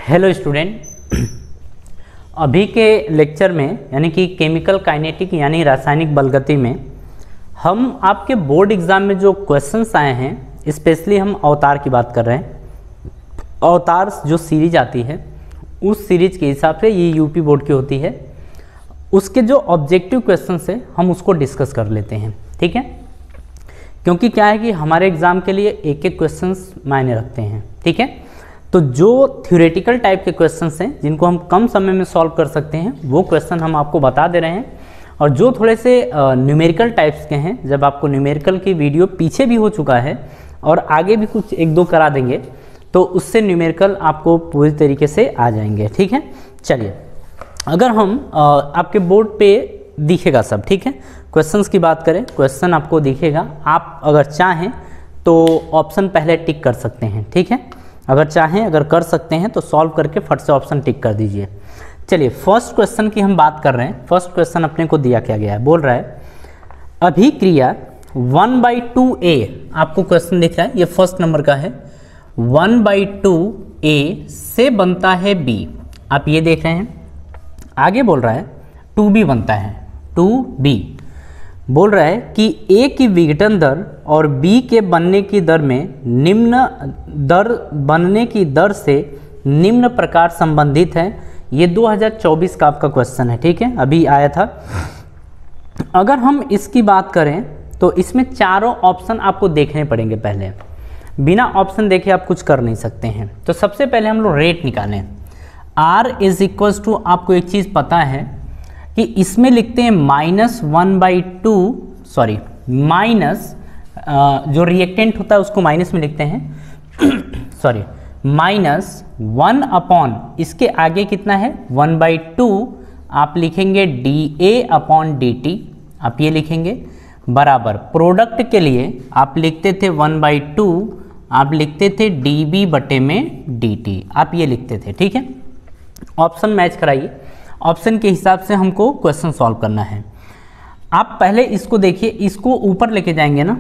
Hello student, अभी के lecture में यानी कि केमिकल काइनेटिक यानी रासायनिक बलगति में हम आपके बोर्ड एग्ज़ाम में जो क्वेश्चंस आए हैं, स्पेशली हम अवतार की बात कर रहे हैं। अवतार जो सीरीज आती है उस सीरीज के हिसाब से ये यूपी बोर्ड की होती है, उसके जो ऑब्जेक्टिव क्वेश्चंस है हम उसको डिस्कस कर लेते हैं। ठीक है, क्योंकि क्या है कि हमारे एग्ज़ाम के लिए एक एक क्वेश्चंस मायने रखते हैं। ठीक है, तो जो थ्योरेटिकल टाइप के क्वेश्चंस हैं जिनको हम कम समय में सॉल्व कर सकते हैं वो क्वेश्चन हम आपको बता दे रहे हैं, और जो थोड़े से न्यूमेरिकल टाइप्स के हैं, जब आपको न्यूमेरिकल की वीडियो पीछे भी हो चुका है और आगे भी कुछ एक दो करा देंगे तो उससे न्यूमेरिकल आपको पूरी तरीके से आ जाएंगे। ठीक है, चलिए अगर हम आपके बोर्ड पे दिखेगा सब, ठीक है, क्वेश्चंस की बात करें, क्वेश्चन आपको दिखेगा। आप अगर चाहें तो ऑप्शन पहले टिक कर सकते हैं। ठीक है, अगर चाहें, अगर कर सकते हैं तो सॉल्व करके फट से ऑप्शन टिक कर दीजिए। चलिए फर्स्ट क्वेश्चन की हम बात कर रहे हैं। फर्स्ट क्वेश्चन अपने को दिया क्या गया है, बोल रहा है अभिक्रिया 1/2A, आपको क्वेश्चन दिख रहा है, ये फर्स्ट नंबर का है। 1/2A से बनता है B, आप ये देख रहे हैं। आगे बोल रहा है 2B बनता है, 2B बोल रहा है कि A की विघटन दर और B के बनने की दर में बनने की दर से निम्न प्रकार संबंधित है। ये 2024 का आपका क्वेश्चन है। ठीक है, अभी आया था। अगर हम इसकी बात करें तो इसमें चारों ऑप्शन आपको देखने पड़ेंगे। पहले बिना ऑप्शन देखे आप कुछ कर नहीं सकते हैं। तो सबसे पहले हम लोग रेट निकालें। R इज इक्वल्स टू, आपको एक चीज़ पता है कि इसमें लिखते हैं -1/2, सॉरी माइनस जो रिएक्टेंट होता है उसको माइनस में लिखते हैं सॉरी -1 अपॉन, इसके आगे कितना है 1/2, आप लिखेंगे dA/dt, आप ये लिखेंगे बराबर प्रोडक्ट के लिए आप लिखते थे 1/2, आप लिखते थे dB/dt, आप ये लिखते थे। ठीक है, ऑप्शन मैच कराइए, ऑप्शन के हिसाब से हमको क्वेश्चन सॉल्व करना है। आप पहले इसको देखिए, इसको ऊपर लेके जाएंगे ना,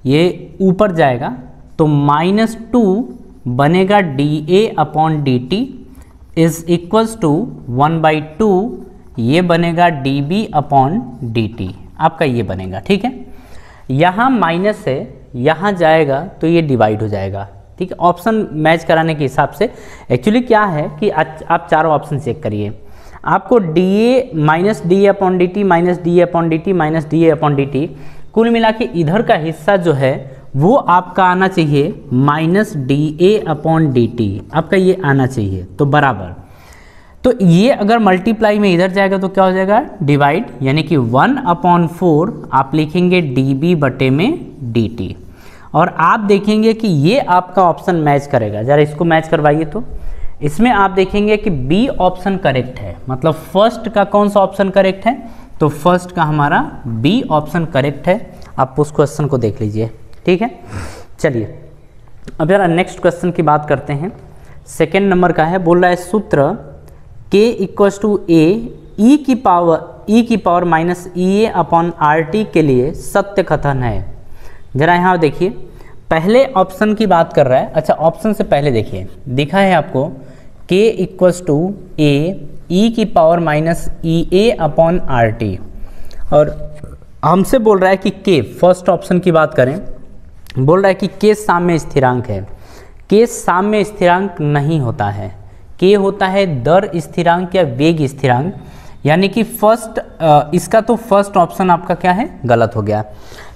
ये ऊपर जाएगा तो -2 बनेगा dA/dt इज इक्वल्स टू 1/2, ये बनेगा dB/dt, आपका ये बनेगा। ठीक है, यहाँ माइनस है, यहाँ जाएगा तो ये डिवाइड हो जाएगा। ठीक है, ऑप्शन मैच कराने के हिसाब से एक्चुअली क्या है कि आप चारों ऑप्शन चेक करिए, आपको dA -dA/dt -dA/dt कुल मिला के इधर का हिस्सा जो है वो आपका आना चाहिए -dA/dt, आपका ये आना चाहिए, तो बराबर। तो ये अगर मल्टीप्लाई में इधर जाएगा तो क्या हो जाएगा, डिवाइड, यानी कि 1/4 आप लिखेंगे dB/dt, और आप देखेंगे कि ये आपका ऑप्शन मैच करेगा। जरा इसको मैच करवाइए, तो इसमें आप देखेंगे कि बी ऑप्शन करेक्ट है, मतलब फर्स्ट का कौन सा ऑप्शन करेक्ट है, तो फर्स्ट का हमारा बी ऑप्शन करेक्ट है। आप उस क्वेश्चन को देख लीजिए। ठीक है, चलिए अब जरा नेक्स्ट क्वेश्चन की बात करते हैं। सेकेंड नंबर का है, बोल रहा है सूत्र K equals to A e की पावर -EA/RT के लिए सत्य कथन है। जरा यहाँ देखिए, पहले ऑप्शन की बात कर रहा है। अच्छा, ऑप्शन से पहले देखिए, दिखा है आपको K equals to A e की पावर -EA/RT, और हमसे बोल रहा है कि K, फर्स्ट ऑप्शन की बात करें, बोल रहा है कि K साम्य स्थिरांक है। K साम्य स्थिरांक नहीं होता है, K होता है दर स्थिरांक या वेग स्थिरांक, यानी कि फर्स्ट इसका तो फर्स्ट ऑप्शन आपका क्या है, गलत हो गया।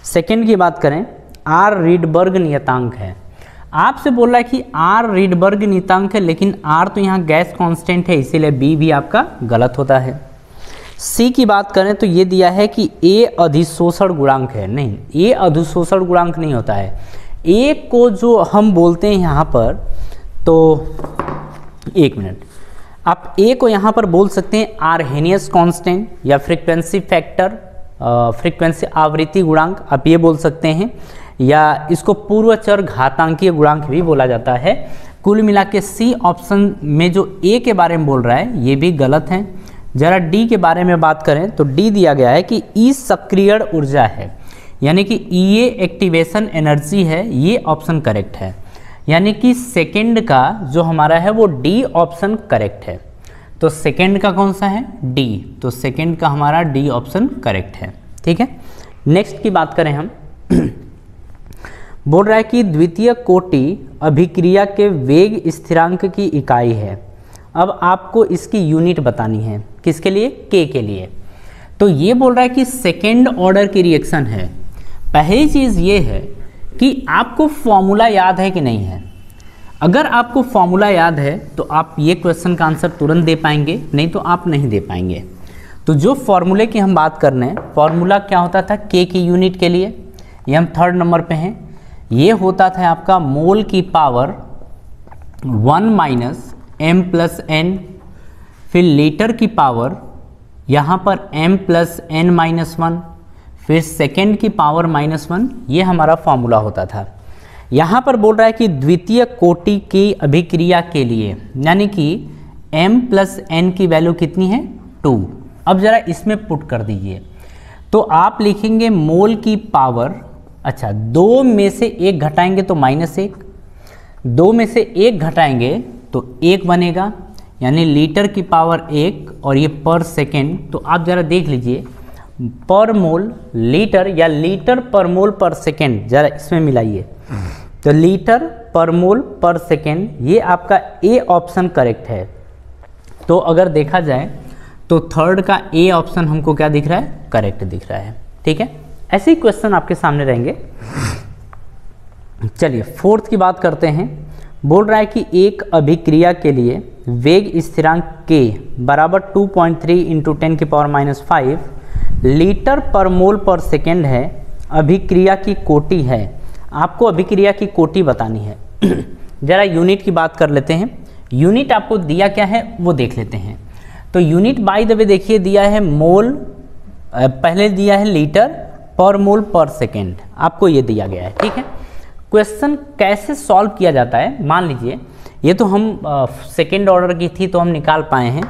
सेकंड की बात करें, R रीडबर्ग नियतांक है। आपसे बोल रहा है कि R रीडबर्ग नियतांक है, लेकिन R तो यहाँ गैस कांस्टेंट है, इसीलिए B भी आपका गलत होता है। C की बात करें तो ये दिया है कि A अधिशोषण गुणांक है, नहीं, A अधिशोषण गुणांक नहीं होता है। A को जो हम बोलते हैं यहाँ पर, तो एक मिनट, आप A को यहाँ पर बोल सकते हैं आर्हेनियस कांस्टेंट या फ्रीक्वेंसी फैक्टर, फ्रीक्वेंसी आवृत्ति गुणांक आप ये बोल सकते हैं, या इसको पूर्वचर घातांकीय गुणांक भी बोला जाता है। कुल मिला के सी ऑप्शन में जो ए के बारे में बोल रहा है ये भी गलत है। जरा डी के बारे में बात करें तो डी दिया गया है कि ई सक्रियण ऊर्जा है, यानी कि ई एक्टिवेशन एनर्जी है, ये ऑप्शन करेक्ट है। यानी कि सेकंड का जो हमारा है वो डी ऑप्शन करेक्ट है। तो सेकंड का कौन सा है? डी। तो सेकंड का हमारा डी ऑप्शन करेक्ट है। ठीक है, नेक्स्ट की बात करें हम। बोल रहा है कि द्वितीय कोटि अभिक्रिया के वेग स्थिरांक की इकाई है। अब आपको इसकी यूनिट बतानी है, किसके लिए? के के लिए। तो ये बोल रहा है कि सेकेंड ऑर्डर की रिएक्शन है। पहली चीज़ ये है कि आपको फॉर्मूला याद है कि नहीं है। अगर आपको फॉर्मूला याद है तो आप ये क्वेश्चन का आंसर तुरंत दे पाएंगे, नहीं तो आप नहीं दे पाएंगे। तो जो फॉर्मूले की हम बात कर रहे हैं, फॉर्मूला क्या होता था के की यूनिट के लिए? ये हम थर्ड नंबर पे हैं। ये होता था आपका मोल की power 1 minus m plus n, फिर लीटर की पावर यहाँ पर m प्लस n माइनस 1, फिर सेकेंड की पावर -1। ये हमारा फॉर्मूला होता था। यहाँ पर बोल रहा है कि द्वितीय कोटि की अभिक्रिया के लिए, यानी कि m प्लस n की वैल्यू कितनी है? 2। अब ज़रा इसमें पुट कर दीजिए, तो आप लिखेंगे मोल की पावर, अच्छा 2 में से 1 घटाएंगे तो -1, 2 में से 1 घटाएंगे तो 1 बनेगा, यानी लीटर की पावर 1 और ये पर सेकेंड। तो आप ज़रा देख लीजिए, पर मोल लीटर या लीटर पर मोल पर सेकेंड, ज़रा इसमें मिलाइए। तो लीटर पर मोल पर सेकेंड, ये आपका ए ऑप्शन करेक्ट है। तो अगर देखा जाए तो थर्ड का ए ऑप्शन हमको क्या दिख रहा है? करेक्ट दिख रहा है। ठीक है, ऐसे ही क्वेश्चन आपके सामने रहेंगे। चलिए फोर्थ की बात करते हैं। बोल रहा है कि एक अभिक्रिया के लिए वेग स्थिरांक k बराबर 2.3 इंटू 10 की पावर -5 लीटर पर मोल पर सेकेंड है। अभिक्रिया की कोटि है, आपको अभिक्रिया की कोटि बतानी है। जरा यूनिट की बात कर लेते हैं। यूनिट आपको दिया क्या है वो देख लेते हैं। तो यूनिट बाय द वे देखिए दिया है मोल, पहले दिया है लीटर पर मोल पर सेकेंड, आपको ये दिया गया है। ठीक है, क्वेश्चन कैसे सॉल्व किया जाता है, मान लीजिए ये तो हम सेकेंड ऑर्डर की थी तो हम निकाल पाए हैं,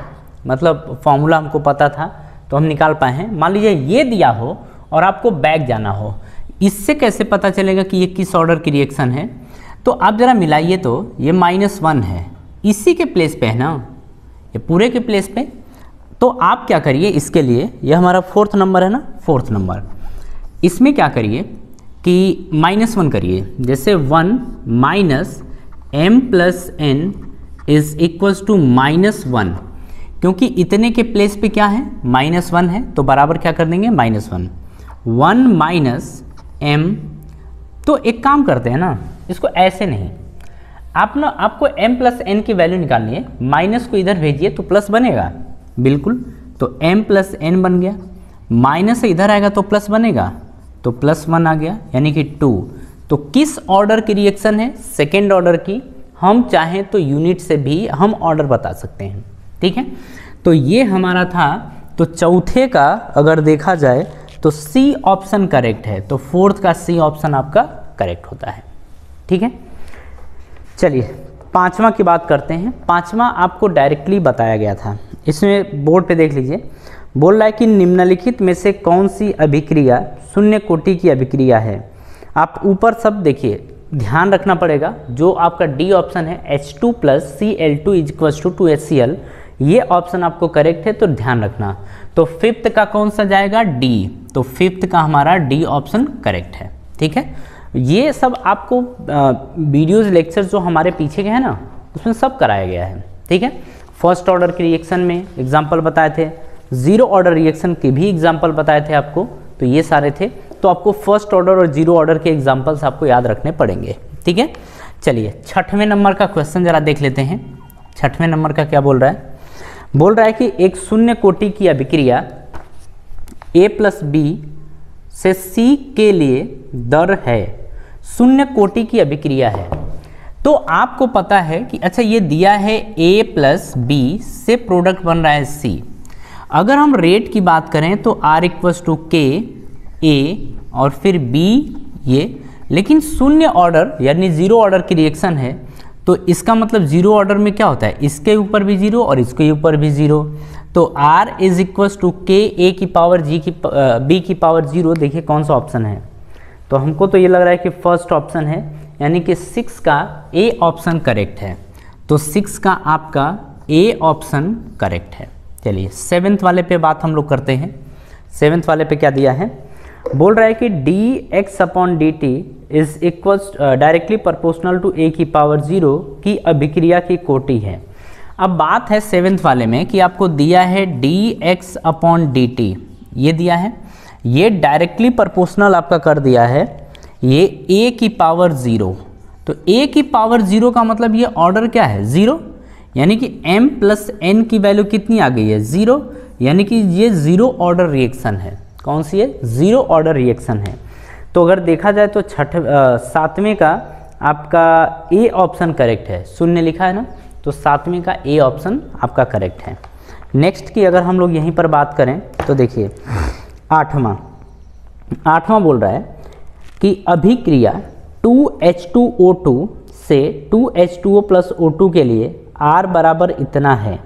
मतलब फॉर्मूला हमको पता था तो हम निकाल पाए हैं। मान लीजिए ये दिया हो और आपको बैक जाना हो, इससे कैसे पता चलेगा कि ये किस ऑर्डर की रिएक्शन है? तो आप ज़रा मिलाइए, तो ये -1 है, इसी के प्लेस पे है ना, ये पूरे के प्लेस पे। तो आप क्या करिए इसके लिए, ये हमारा फोर्थ नंबर है ना, फोर्थ नंबर, इसमें क्या करिए कि -1 करिए। जैसे 1 minus m plus n is equals to -1, क्योंकि इतने के प्लेस पे क्या है? -1 है, तो बराबर क्या कर देंगे? -1। 1 माइनस m, तो एक काम करते हैं ना, इसको ऐसे नहीं, आप ना, आपको m प्लस n की वैल्यू निकालनी है, माइनस को इधर भेजिए तो प्लस बनेगा, बिल्कुल। तो m प्लस n बन गया, माइनस से इधर आएगा तो प्लस बनेगा, तो +1 आ गया, यानी कि 2। तो किस ऑर्डर की रिएक्शन है? सेकेंड ऑर्डर की। हम चाहें तो यूनिट से भी हम ऑर्डर बता सकते हैं। ठीक है, तो ये हमारा था। तो चौथे का अगर देखा जाए तो सी ऑप्शन करेक्ट है, तो फोर्थ का सी ऑप्शन आपका करेक्ट होता है। ठीक है, चलिए पांचवा की बात करते हैं। पांचवा आपको डायरेक्टली बताया गया था, इसमें बोर्ड पे देख लीजिए। बोल रहा है कि निम्नलिखित में से कौन सी अभिक्रिया शून्य कोटि की अभिक्रिया है? आप ऊपर सब देखिए, ध्यान रखना पड़ेगा। जो आपका डी ऑप्शन है H2 + Cl2 = 2HCl, ये ऑप्शन आपको करेक्ट है, तो ध्यान रखना। तो फिफ्थ का कौन सा जाएगा? डी। तो फिफ्थ का हमारा डी ऑप्शन करेक्ट है। ठीक है, ये सब आपको वीडियोज लेक्चर जो हमारे पीछे के हैं ना, उसमें सब कराया गया है। ठीक है, फर्स्ट ऑर्डर की रिएक्शन में एग्जाम्पल बताए थे, जीरो ऑर्डर रिएक्शन के भी एग्जाम्पल बताए थे आपको, तो ये सारे थे। तो आपको फर्स्ट ऑर्डर और जीरो ऑर्डर के एग्जाम्पल्स आपको याद रखने पड़ेंगे। ठीक है, चलिए छठवें नंबर का क्वेश्चन जरा देख लेते हैं। छठवें नंबर का क्या बोल रहा है? बोल रहा है कि एक शून्य कोटि की अभिक्रिया A + B से C के लिए दर है। शून्य कोटि की अभिक्रिया है, तो आपको पता है कि अच्छा ये दिया है A + B से प्रोडक्ट बन रहा है C। अगर हम रेट की बात करें तो R = K A और फिर B ये, लेकिन शून्य ऑर्डर यानी जीरो ऑर्डर की रिएक्शन है, तो इसका मतलब जीरो ऑर्डर में क्या होता है? इसके ऊपर भी जीरो और इसके ऊपर भी जीरो। तो R = K A की पावर B की पावर 0। देखिए कौन सा ऑप्शन है, तो हमको तो ये लग रहा है कि फर्स्ट ऑप्शन है, यानी कि 6 का ए ऑप्शन करेक्ट है। तो 6 का आपका ए ऑप्शन करेक्ट है। चलिए 7th वाले पे बात हम लोग करते हैं। 7th वाले पे क्या दिया है, बोल रहा है कि dx/dt is equals directly proportional to a की पावर 0 की अभिक्रिया की कोटि है। अब बात है 7th वाले में कि आपको दिया है dx/dt, ये दिया है, ये डायरेक्टली प्रोपोर्शनल आपका कर दिया है ये a की पावर 0। तो a की पावर 0 का मतलब ये ऑर्डर क्या है, 0, यानी कि m प्लस n की वैल्यू कितनी आ गई है, 0, यानी कि ये 0 ऑर्डर रिएक्शन है। कौन सी है, 0 ऑर्डर रिएक्शन है। तो अगर देखा जाए तो 7वें का आपका ए ऑप्शन करेक्ट है, शून्य लिखा है ना, तो 7वें का ए ऑप्शन आपका करेक्ट है। नेक्स्ट की अगर हम लोग यहीं पर बात करें तो देखिए 8वां बोल रहा है कि अभिक्रिया 2H2O2 से 2H2O प्लस O2 के लिए R बराबर इतना है।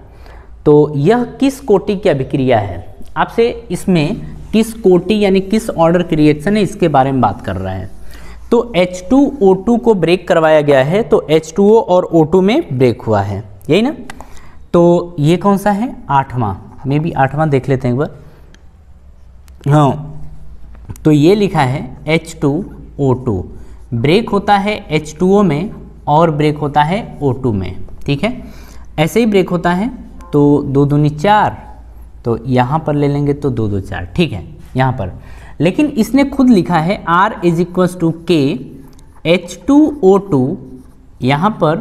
तो यह किस कोटि की अभिक्रिया है, आपसे इसमें किस कोटि यानी किस ऑर्डर की रिएक्शन है इसके बारे में बात कर रहा है। तो H2O2 को ब्रेक करवाया गया है, तो H2O और O2 में ब्रेक हुआ है, यही ना। तो ये कौन सा है, 8वां, मे भी 8वां देख लेते हैं एक बार। हाँ, तो ये लिखा है H2O2 ब्रेक होता है H2O में और ब्रेक होता है O2 में, ठीक है, ऐसे ही ब्रेक होता है। तो 2 दूनी 4, तो यहाँ पर ले लेंगे तो 2 2 4, ठीक है यहाँ पर। लेकिन इसने खुद लिखा है R is equals to K H2O2, यहाँ पर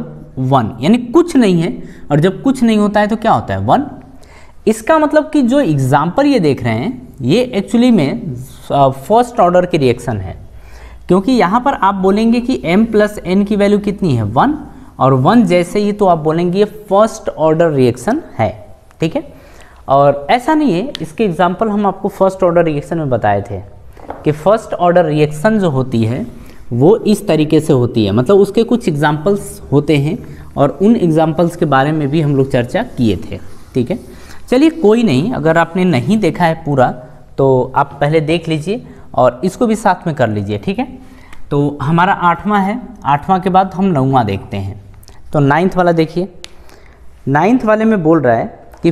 1, यानी कुछ नहीं है, और जब कुछ नहीं होता है तो क्या होता है, 1। इसका मतलब कि जो एग्जाम्पल ये देख रहे हैं ये एक्चुअली में फर्स्ट ऑर्डर की रिएक्शन है, क्योंकि यहाँ पर आप बोलेंगे कि m प्लस n की वैल्यू कितनी है, 1, और 1 जैसे ही तो आप बोलेंगे ये फर्स्ट ऑर्डर रिएक्शन है, ठीक है। और ऐसा नहीं है, इसके एग्जाम्पल हम आपको फर्स्ट ऑर्डर रिएक्शन में बताए थे कि फर्स्ट ऑर्डर रिएक्शन जो होती है वो इस तरीके से होती है, मतलब उसके कुछ एग्जाम्पल्स होते हैं और उन एग्जाम्पल्स के बारे में भी हम लोग चर्चा किए थे, ठीक है। चलिए कोई नहीं, अगर आपने नहीं देखा है पूरा तो आप पहले देख लीजिए और इसको भी साथ में कर लीजिए, ठीक है। तो हमारा 8वां है, 8वां के बाद हम 9वां देखते हैं। तो 9th वाला देखिए, 9th वाले में बोल रहा है कि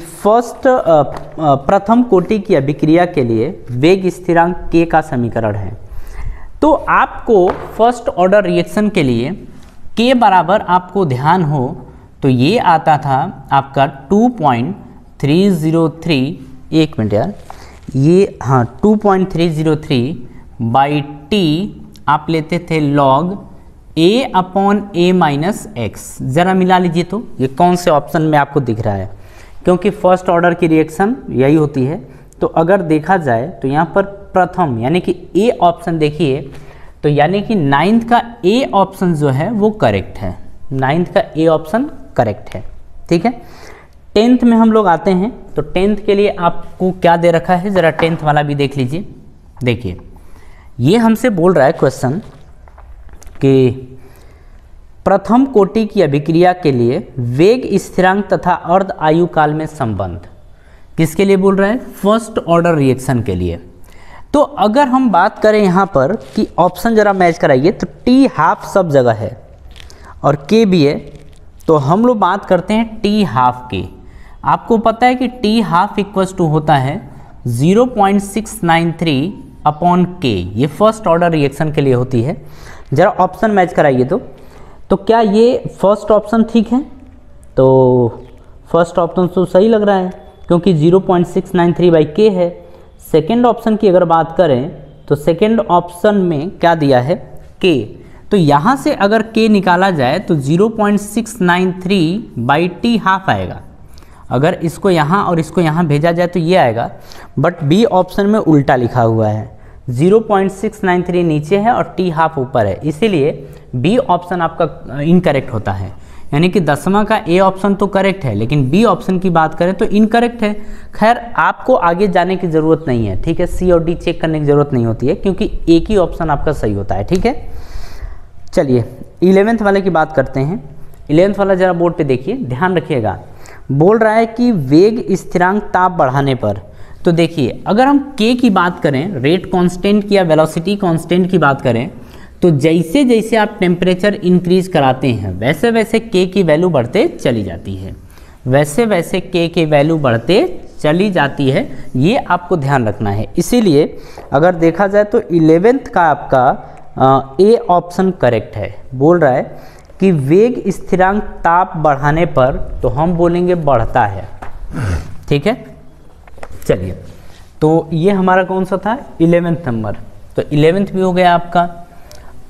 प्रथम कोटि की अभिक्रिया के लिए वेग स्थिरांक k का समीकरण है। तो आपको फर्स्ट ऑर्डर रिएक्शन के लिए k बराबर आपको ध्यान हो तो ये आता था आपका 2.303, एक मिनट यार, ये हाँ 2.303 बाई टी आप लेते थे log a/a माइनस एक्स। ज़रा मिला लीजिए तो ये कौन से ऑप्शन में आपको दिख रहा है, क्योंकि फर्स्ट ऑर्डर की रिएक्शन यही होती है। तो अगर देखा जाए तो यहाँ पर प्रथम यानी कि ए ऑप्शन देखिए, तो यानी कि 9th का ए ऑप्शन जो है वो करेक्ट है, 9th का ए ऑप्शन करेक्ट है, ठीक है। 10th में हम लोग आते हैं, तो 10th के लिए आपको क्या दे रखा है, ज़रा 10th वाला भी देख लीजिए। देखिए ये हमसे बोल रहा है क्वेश्चन कि प्रथम कोटि की अभिक्रिया के लिए वेग स्थिरांक तथा अर्ध आयु काल में संबंध, किसके लिए बोल रहा है, फर्स्ट ऑर्डर रिएक्शन के लिए। तो अगर हम बात करें यहाँ पर कि ऑप्शन ज़रा मैच कराइए, तो टी हाफ सब जगह है और के भी है, तो हम लोग बात करते हैं टी हाफ की। आपको पता है कि टी हाफ इक्वल्स टू होता है 0.693 अपॉन के, ये फर्स्ट ऑर्डर रिएक्शन के लिए होती है। ज़रा ऑप्शन मैच कराइए तो क्या ये फर्स्ट ऑप्शन ठीक है, तो फर्स्ट ऑप्शन तो सही लग रहा है क्योंकि 0.693 बाई के है। सेकेंड ऑप्शन की अगर बात करें तो सेकेंड ऑप्शन में क्या दिया है, के, तो यहाँ से अगर के निकाला जाए तो 0.693 बाई टी हाफ आएगा। अगर इसको यहाँ और इसको यहाँ भेजा जाए तो ये आएगा, बट बी ऑप्शन में उल्टा लिखा हुआ है, 0.693 नीचे है और टी हाफ ऊपर है, इसीलिए बी ऑप्शन आपका इनकरेक्ट होता है। यानी कि 10वां का ए ऑप्शन तो करेक्ट है, लेकिन बी ऑप्शन की बात करें तो इनकरेक्ट है। खैर आपको आगे जाने की ज़रूरत नहीं है, ठीक है, सी और डी चेक करने की ज़रूरत नहीं होती है क्योंकि एक ही ऑप्शन आपका सही होता है, ठीक है। चलिए 11th वाले की बात करते हैं। 11th वाला ज़रा बोर्ड पे देखिए, ध्यान रखिएगा। बोल रहा है कि वेग स्थिरांक ताप बढ़ाने पर, तो देखिए अगर हम k की बात करें, रेट कांस्टेंट की या वेलोसिटी कांस्टेंट की बात करें, तो जैसे जैसे आप टेम्परेचर इंक्रीज कराते हैं वैसे वैसे के की वैल्यू बढ़ते चली जाती है, वैसे वैसे के की वैल्यू बढ़ते चली जाती है, ये आपको ध्यान रखना है। इसीलिए अगर देखा जाए तो 11th का आपका ए ऑप्शन करेक्ट है। बोल रहा है कि वेग स्थिरांक ताप बढ़ाने पर, तो हम बोलेंगे बढ़ता है, ठीक है। चलिए, तो ये हमारा कौन सा था 11th नंबर, तो 11th भी हो गया आपका।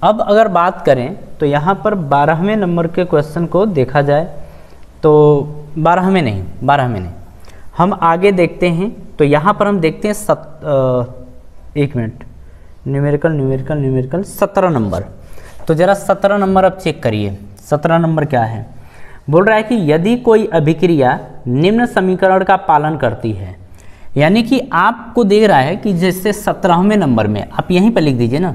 अब अगर बात करें तो यहाँ पर 12वें नंबर के क्वेश्चन को देखा जाए तो 12वें नहीं, हम आगे देखते हैं। तो यहाँ पर हम देखते हैं एक मिनट, न्यूमेरिकल 17 नंबर। तो ज़रा 17 नंबर अब चेक करिए, 17 नंबर क्या है। बोल रहा है कि यदि कोई अभिक्रिया निम्न समीकरण का पालन करती है, यानी कि आपको दे रहा है कि जैसे 17वें नंबर में आप यहीं पर लिख दीजिए ना,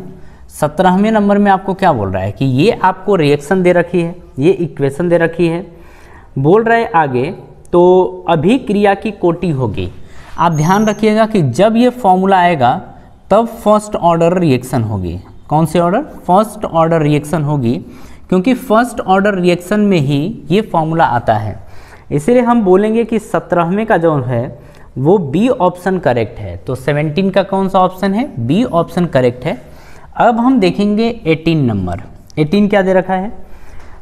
17वें नंबर में आपको क्या बोल रहा है कि ये आपको रिएक्शन दे रखी है, ये इक्वेशन दे रखी है। बोल रहा है आगे, तो अभिक्रिया की कोटि होगी। आप ध्यान रखिएगा कि जब ये फॉर्मूला आएगा तब फर्स्ट ऑर्डर रिएक्शन होगी। कौन से ऑर्डर? फर्स्ट ऑर्डर रिएक्शन होगी, क्योंकि फर्स्ट ऑर्डर रिएक्शन में ही ये फॉर्मूला आता है। इसीलिए हम बोलेंगे कि 17वें का जो है वो बी ऑप्शन करेक्ट है। तो 17 का कौन सा ऑप्शन है? बी ऑप्शन करेक्ट है। अब हम देखेंगे 18 नंबर। 18 क्या दे रखा है?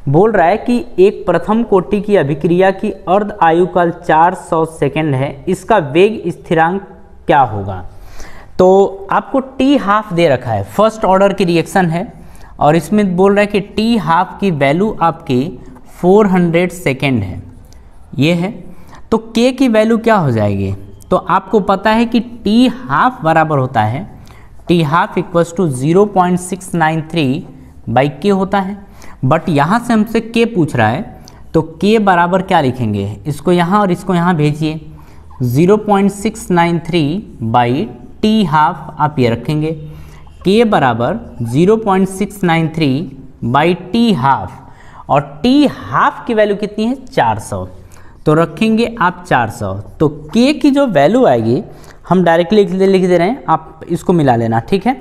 बोल रहा है कि एक प्रथम कोटि की अभिक्रिया की अर्ध आयुकाल 400 सेकेंड है, इसका वेग स्थिरांक क्या होगा? तो आपको टी हाफ दे रखा है, फर्स्ट ऑर्डर की रिएक्शन है, और इसमें बोल रहा है कि टी हाफ की वैल्यू आपकी 400 सेकेंड है, ये है। तो के की वैल्यू क्या हो जाएगी? तो आपको पता है कि टी हाफ बराबर होता है, t half equals to 0.693 by k होता है। बट यहाँ से हमसे के पूछ रहा है, तो के बराबर क्या लिखेंगे? इसको यहाँ और इसको यहाँ भेजिए, 0.693 बाई टी हाफ आप ये रखेंगे, के बराबर 0.693 बाई टी हाफ, और टी हाफ की वैल्यू कितनी है? 400, तो रखेंगे आप 400। तो के की जो वैल्यू आएगी हम डायरेक्टली लिख दे रहे हैं, आप इसको मिला लेना, ठीक है।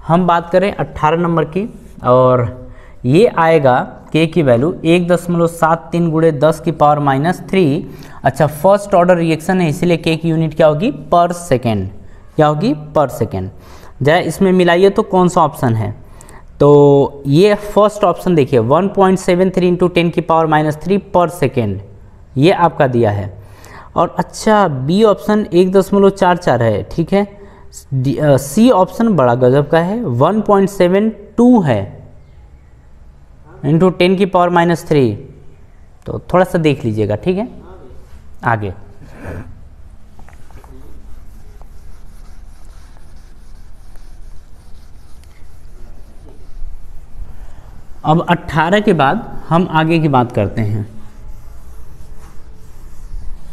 हम बात करें 18 नंबर की, और ये आएगा के की वैल्यू 1.73 गुणे 10 की पावर -3। अच्छा, फर्स्ट ऑर्डर रिएक्शन है, इसीलिए के की यूनिट क्या होगी? पर सेकेंड। क्या होगी? पर सेकेंड। जरा इसमें मिलाइए तो कौन सा ऑप्शन है? तो ये फर्स्ट ऑप्शन देखिए, 1.73 इंटू 10 की पावर -3 पर सेकेंड, ये आपका दिया है। और अच्छा, बी ऑप्शन 1.44 है, ठीक है। सी ऑप्शन बड़ा गजब का है, 1.72 है इंटू 10 की पावर -3। तो थोड़ा सा देख लीजिएगा, ठीक है। आगे अब 18 के बाद हम आगे की बात करते हैं।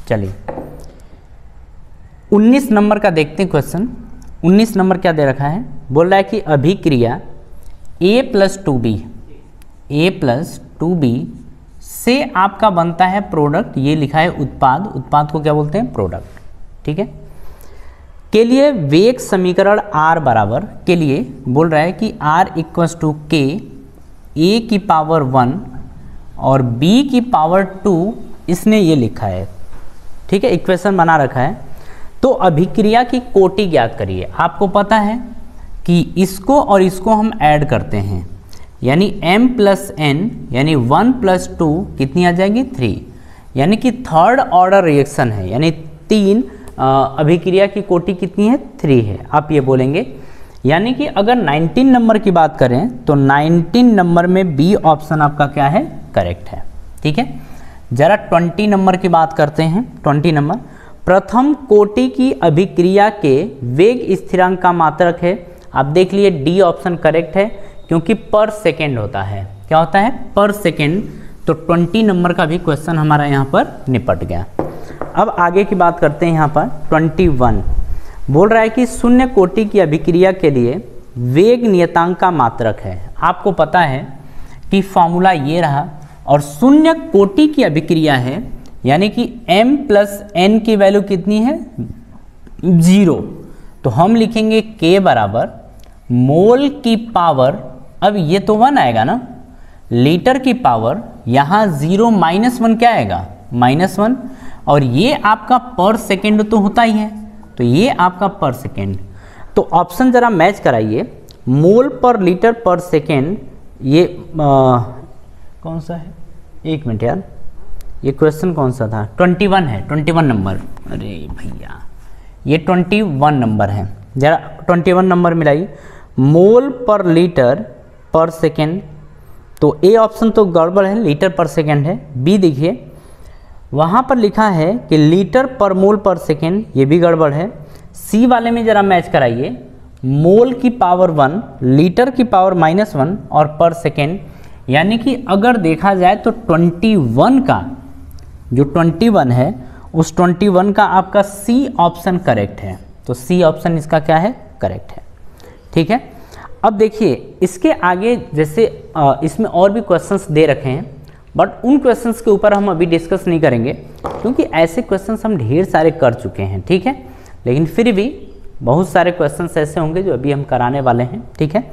चलिए 19 नंबर का देखते हैं क्वेश्चन। 19 नंबर क्या दे रखा है? बोल रहा है कि अभिक्रिया A+2B से आपका बनता है प्रोडक्ट, ये लिखा है उत्पाद, उत्पाद को क्या बोलते हैं? प्रोडक्ट, ठीक है। के लिए वेग समीकरण R बराबर, के लिए बोल रहा है कि R इक्वल्स टू के A की पावर 1 और B की पावर 2, इसने ये लिखा है, ठीक है, इक्वेशन बना रखा है। तो अभिक्रिया की कोटि ज्ञात करिए। आपको पता है कि इसको और इसको हम ऐड करते हैं, यानी m प्लस n, यानी 1 + 2 कितनी आ जाएगी? 3, यानी कि थर्ड ऑर्डर रिएक्शन है, यानी 3 अभिक्रिया की कोटि कितनी है? 3 है। आप ये बोलेंगे, यानी कि अगर 19 नंबर की बात करें तो 19 नंबर में बी ऑप्शन आपका क्या है? करेक्ट है, ठीक है। जरा 20 नंबर की बात करते हैं। 20 नंबर, प्रथम कोटि की अभिक्रिया के वेग स्थिरांक का मात्रक है। आप देख लिए डी ऑप्शन करेक्ट है, क्योंकि पर सेकेंड होता है। क्या होता है? पर सेकेंड। तो 20 नंबर का भी क्वेश्चन हमारा यहाँ पर निपट गया। अब आगे की बात करते हैं। यहाँ पर 21 बोल रहा है कि शून्य कोटि की अभिक्रिया के लिए वेग नियतांक का मात्रक है। आपको पता है कि फॉर्मूला ये रहा, और शून्य कोटि की अभिक्रिया है, यानी कि m प्लस n की वैल्यू कितनी है? 0। तो हम लिखेंगे k बराबर मोल की पावर अब ये तो 1 आएगा ना, लीटर की पावर यहाँ 0 -1 क्या आएगा, -1, और ये आपका पर सेकेंड तो होता ही है, तो ये आपका पर सेकेंड। तो ऑप्शन जरा मैच कराइए, मोल पर लीटर पर सेकेंड, ये कौन सा है, एक मिनट यार, ये क्वेश्चन कौन सा था, 21 है, 21 नंबर, अरे भैया ये 21 नंबर है, जरा 21 नंबर मिलाइए, मोल पर लीटर पर सेकेंड। तो ए ऑप्शन तो गड़बड़ है, लीटर पर सेकेंड है। बी देखिए, वहाँ पर लिखा है कि लीटर पर मोल पर सेकेंड, ये भी गड़बड़ है। सी वाले में ज़रा मैच कराइए, मोल की पावर 1, लीटर की पावर -1 और पर सेकेंड, यानी कि अगर देखा जाए तो 21 का जो 21 है उस 21 का आपका सी ऑप्शन करेक्ट है। तो सी ऑप्शन इसका क्या है, करेक्ट है। ठीक है, अब देखिए इसके आगे जैसे इसमें और भी क्वेश्चंस दे रखे हैं, बट उन क्वेश्चंस के ऊपर हम अभी डिस्कस नहीं करेंगे क्योंकि ऐसे क्वेश्चंस हम ढेर सारे कर चुके हैं। ठीक है, लेकिन फिर भी बहुत सारे क्वेश्चंस ऐसे होंगे जो अभी हम कराने वाले हैं। ठीक है,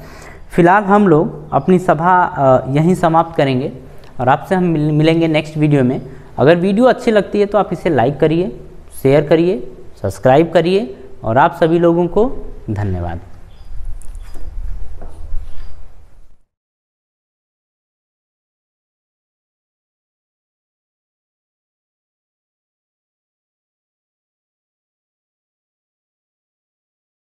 फिलहाल हम लोग अपनी सभा यहीं समाप्त करेंगे और आपसे हम मिलेंगे नेक्स्ट वीडियो में। अगर वीडियो अच्छी लगती है तो आप इसे लाइक करिए, शेयर करिए, सब्सक्राइब करिए और आप सभी लोगों को धन्यवाद।